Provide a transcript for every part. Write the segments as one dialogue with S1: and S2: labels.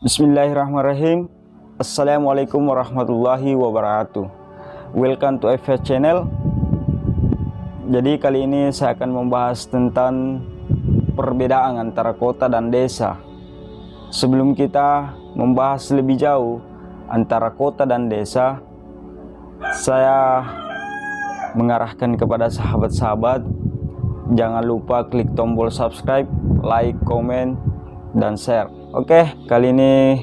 S1: Bismillahirrahmanirrahim. Assalamualaikum warahmatullahi wabarakatuh. Welcome to FS Channel. Jadi kali ini saya akan membahas tentang perbedaan antara kota dan desa. Sebelum kita membahas lebih jauh antara kota dan desa, saya mengarahkan kepada sahabat-sahabat, jangan lupa klik tombol subscribe, like, komen, dan share. Oke, kali ini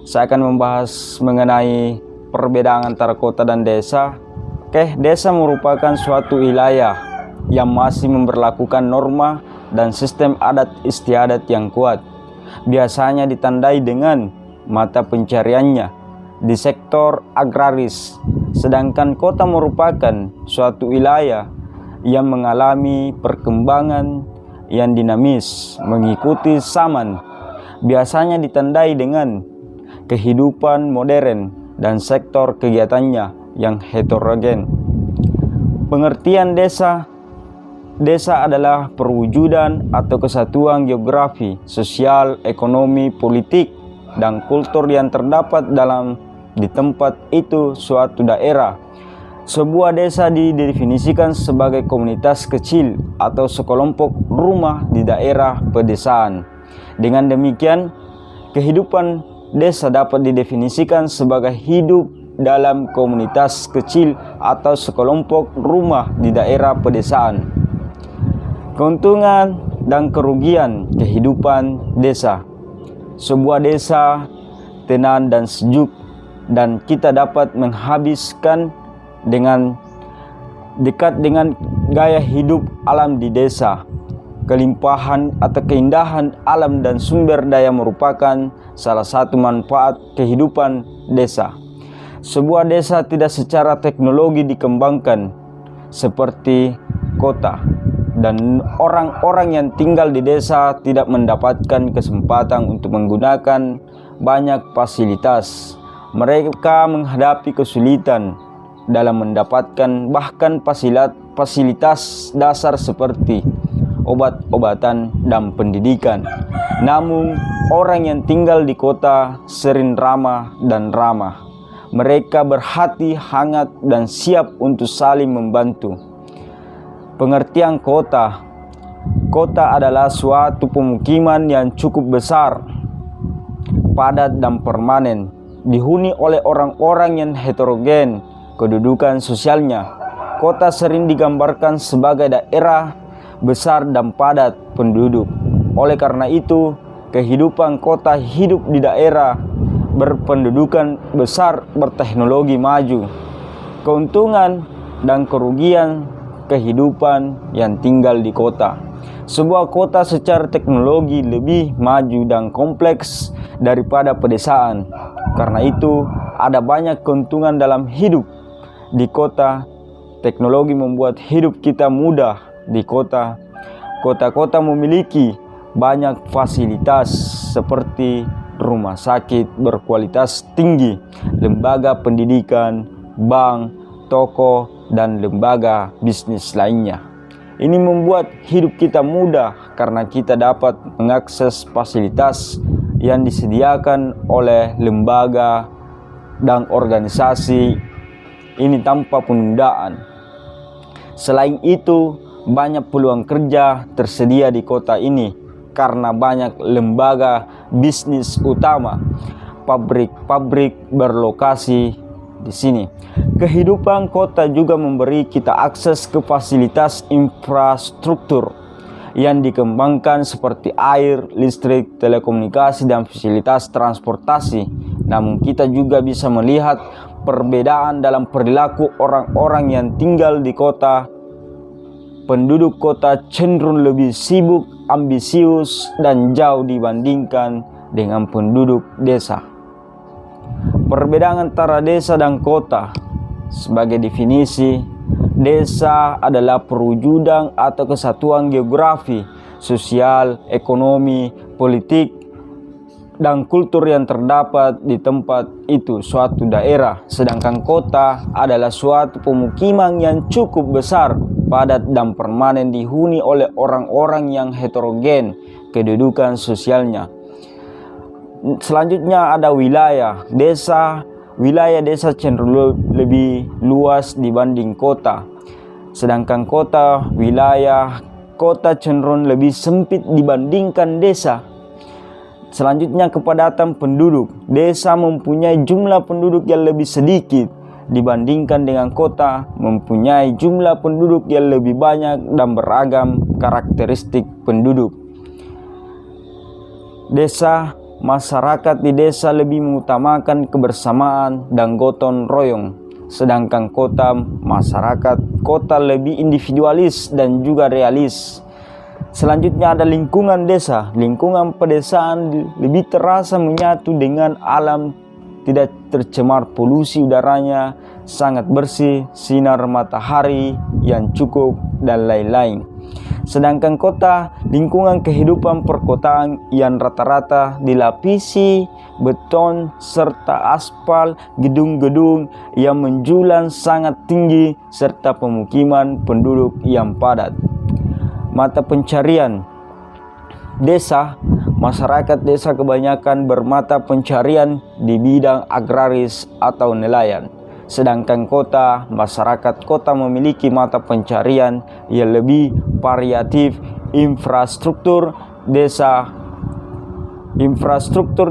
S1: saya akan membahas mengenai perbedaan antara kota dan desa. Oke, desa merupakan suatu wilayah yang masih memberlakukan norma dan sistem adat istiadat yang kuat. Biasanya ditandai dengan mata pencariannya di sektor agraris, sedangkan kota merupakan suatu wilayah yang mengalami perkembangan yang dinamis mengikuti zaman. Biasanya ditandai dengan kehidupan modern dan sektor kegiatannya yang heterogen. Pengertian desa adalah perwujudan atau kesatuan geografi, sosial, ekonomi, politik, dan kultur yang terdapat di tempat itu suatu daerah. Sebuah desa didefinisikan sebagai komunitas kecil atau sekelompok rumah di daerah pedesaan. Dengan demikian, kehidupan desa dapat didefinisikan sebagai hidup dalam komunitas kecil atau sekelompok rumah di daerah pedesaan. Keuntungan dan kerugian kehidupan desa. Sebuah desa tenang dan sejuk, dan kita dapat menghabiskan dengan dekat dengan gaya hidup alam di desa. Kelimpahan atau keindahan alam dan sumber daya merupakan salah satu manfaat kehidupan desa. Sebuah desa tidak secara teknologi dikembangkan seperti kota, dan orang-orang yang tinggal di desa tidak mendapatkan kesempatan untuk menggunakan banyak fasilitas. Mereka menghadapi kesulitan dalam mendapatkan bahkan fasilitas dasar seperti obat-obatan dan pendidikan. Namun, orang yang tinggal di kota sering ramah dan ramah. Mereka berhati hangat dan siap untuk saling membantu. Pengertian kota. Kota adalah suatu pemukiman yang cukup besar, padat dan permanen, dihuni oleh orang-orang yang heterogen kedudukan sosialnya. Kota sering digambarkan sebagai daerah besar dan padat penduduk. Oleh karena itu, kehidupan kota hidup di daerah berpendudukan besar berteknologi maju. Keuntungan dan kerugian kehidupan yang tinggal di kota. Sebuah kota secara teknologi lebih maju dan kompleks daripada pedesaan. Karena itu, ada banyak keuntungan dalam hidup di kota. Teknologi membuat hidup kita mudah di kota. Kota-kota memiliki banyak fasilitas seperti rumah sakit berkualitas tinggi, lembaga pendidikan, bank, toko, dan lembaga bisnis lainnya. Ini membuat hidup kita mudah karena kita dapat mengakses fasilitas yang disediakan oleh lembaga dan organisasi ini tanpa penundaan. Selain itu, banyak peluang kerja tersedia di kota ini karena banyak lembaga bisnis utama, pabrik-pabrik berlokasi di sini. Kehidupan kota juga memberi kita akses ke fasilitas infrastruktur yang dikembangkan seperti air, listrik, telekomunikasi, dan fasilitas transportasi. Namun kita juga bisa melihat perbedaan dalam perilaku orang-orang yang tinggal di kota. Penduduk kota cenderung lebih sibuk, ambisius, dan jauh dibandingkan dengan penduduk desa. Perbedaan antara desa dan kota. Sebagai definisi, desa adalah perwujudan atau kesatuan geografi, sosial, ekonomi, politik, dan kultur yang terdapat di tempat itu suatu daerah. Sedangkan kota adalah suatu pemukiman yang cukup besar, padat dan permanen, dihuni oleh orang-orang yang heterogen kedudukan sosialnya. Selanjutnya ada wilayah. Wilayah desa cenderung lebih luas dibanding kota. Sedangkan wilayah kota cenderung lebih sempit dibandingkan desa. Selanjutnya kepadatan penduduk. Desa mempunyai jumlah penduduk yang lebih sedikit dibandingkan dengan kota mempunyai jumlah penduduk yang lebih banyak dan beragam karakteristik penduduk. Masyarakat di desa lebih mengutamakan kebersamaan dan gotong royong. Sedangkan masyarakat kota lebih individualis dan juga realis. Selanjutnya ada lingkungan desa. Lingkungan pedesaan lebih terasa menyatu dengan alam, tidak tercemar polusi udaranya, sangat bersih, sinar matahari yang cukup, dan lain-lain. Sedangkan kota, lingkungan kehidupan perkotaan yang rata-rata dilapisi beton serta aspal, gedung-gedung yang menjulang sangat tinggi, serta pemukiman penduduk yang padat. Mata pencarian desa. Masyarakat desa kebanyakan bermata pencarian di bidang agraris atau nelayan. Sedangkan masyarakat kota memiliki mata pencarian yang lebih variatif. Infrastruktur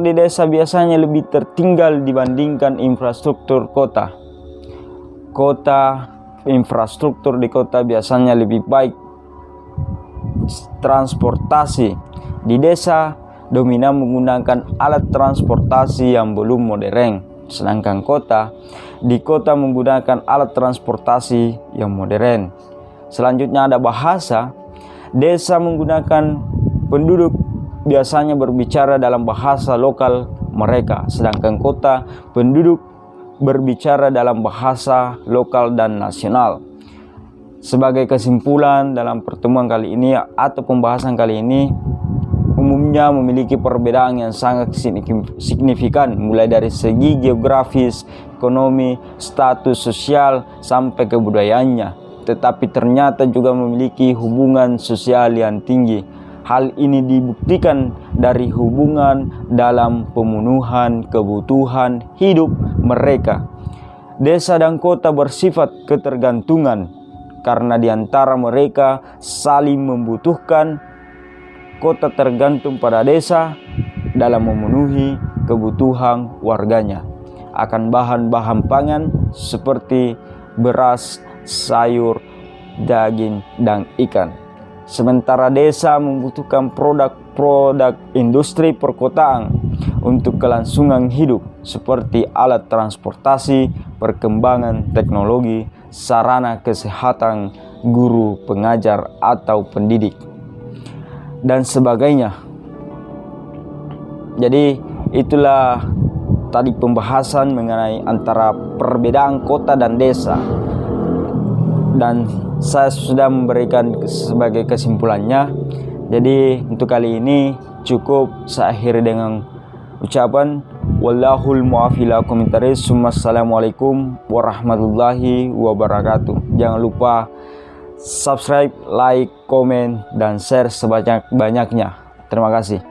S1: di desa biasanya lebih tertinggal dibandingkan infrastruktur kota. Infrastruktur di kota biasanya lebih baik. Transportasi di desa dominan menggunakan alat transportasi yang belum modern. Sedangkan di kota menggunakan alat transportasi yang modern. Selanjutnya ada bahasa. Desa menggunakan penduduk biasanya berbicara dalam bahasa lokal mereka. Sedangkan kota penduduk berbicara dalam bahasa lokal dan nasional. Sebagai kesimpulan dalam pertemuan kali ini atau pembahasan kali ini, umumnya memiliki perbedaan yang sangat signifikan, mulai dari segi geografis, ekonomi, status sosial, sampai kebudayaannya. Tetapi ternyata juga memiliki hubungan sosial yang tinggi. Hal ini dibuktikan dari hubungan dalam pemenuhan kebutuhan hidup mereka. Desa dan kota bersifat ketergantungan karena di antara mereka saling membutuhkan. Kota tergantung pada desa dalam memenuhi kebutuhan warganya akan bahan-bahan pangan seperti beras, sayur, daging, dan ikan. Sementara desa membutuhkan produk-produk industri perkotaan untuk kelangsungan hidup seperti alat transportasi, perkembangan teknologi, sarana kesehatan, guru, pengajar, atau pendidik, dan sebagainya. Jadi itulah tadi pembahasan mengenai antara perbedaan kota dan desa, dan saya sudah memberikan sebagai kesimpulannya. Jadi untuk kali ini cukup saya akhiri dengan ucapan wallahul muwaffiq ila aqwamit thariq. Assalamualaikum warahmatullahi wabarakatuh. Jangan lupa subscribe, like, komen, dan share sebanyak-banyaknya. Terima kasih.